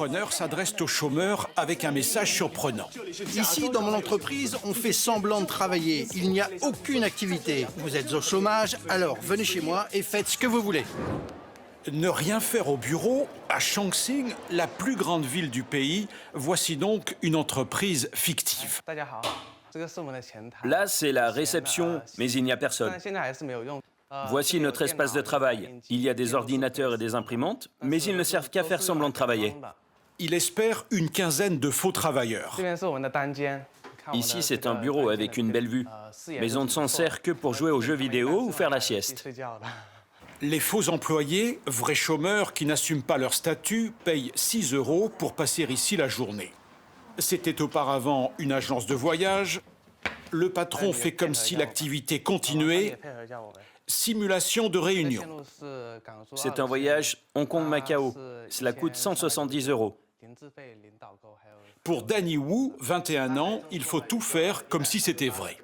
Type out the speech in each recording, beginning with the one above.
entrepreneurs s'adressent aux chômeurs avec un message surprenant. Ici, dans mon entreprise, on fait semblant de travailler. Il n'y a aucune activité. Vous êtes au chômage, alors venez chez moi et faites ce que vous voulez. Ne rien faire au bureau, à Chongqing, la plus grande ville du pays, voici donc une entreprise fictive. Là, c'est la réception, mais il n'y a personne. Voici notre espace de travail. Il y a des ordinateurs et des imprimantes, mais ils ne servent qu'à faire semblant de travailler. Il espère une quinzaine de faux travailleurs. Ici, c'est un bureau avec une belle vue, mais on ne s'en sert que pour jouer aux jeux vidéo ou faire la sieste. Les faux employés, vrais chômeurs qui n'assument pas leur statut, payent 6 € pour passer ici la journée. C'était auparavant une agence de voyage. Le patron fait comme si l'activité continuait. Simulation de réunion. C'est un voyage Hong Kong-Macao. Cela coûte 170 €. Pour Danny Wu, 21 ans, il faut tout faire comme si c'était vrai.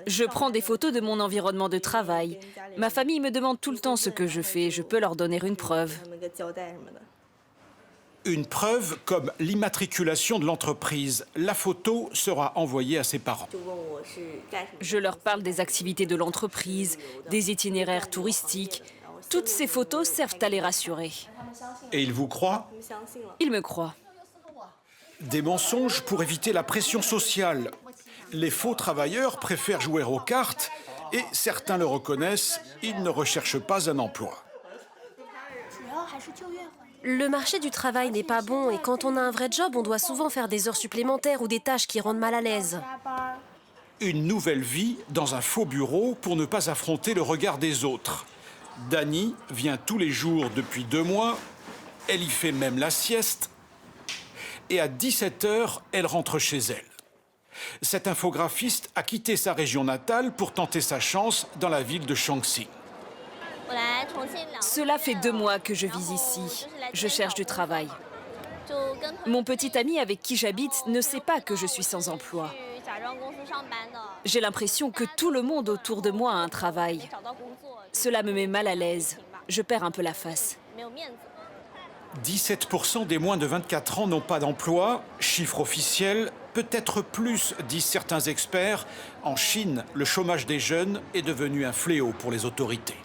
Je prends des photos de mon environnement de travail. Ma famille me demande tout le temps ce que je fais. Je peux leur donner une preuve. Une preuve comme l'immatriculation de l'entreprise. La photo sera envoyée à ses parents. Je leur parle des activités de l'entreprise, des itinéraires touristiques. Toutes ces photos servent à les rassurer. Et ils vous croient? Ils me croient. Des mensonges pour éviter la pression sociale. Les faux travailleurs préfèrent jouer aux cartes et certains le reconnaissent, ils ne recherchent pas un emploi. Le marché du travail n'est pas bon et quand on a un vrai job, on doit souvent faire des heures supplémentaires ou des tâches qui rendent mal à l'aise. Une nouvelle vie dans un faux bureau pour ne pas affronter le regard des autres. Dani vient tous les jours depuis 2 mois. Elle y fait même la sieste. Et à 17 h, elle rentre chez elle. Cette infographiste a quitté sa région natale pour tenter sa chance dans la ville de Chongqing. Cela fait 2 mois que je vis ici. Je cherche du travail. Mon petit ami avec qui j'habite ne sait pas que je suis sans emploi. J'ai l'impression que tout le monde autour de moi a un travail. Cela me met mal à l'aise. Je perds un peu la face. 17% des moins de 24 ans n'ont pas d'emploi. Chiffre officiel, peut-être plus, disent certains experts. En Chine, le chômage des jeunes est devenu un fléau pour les autorités.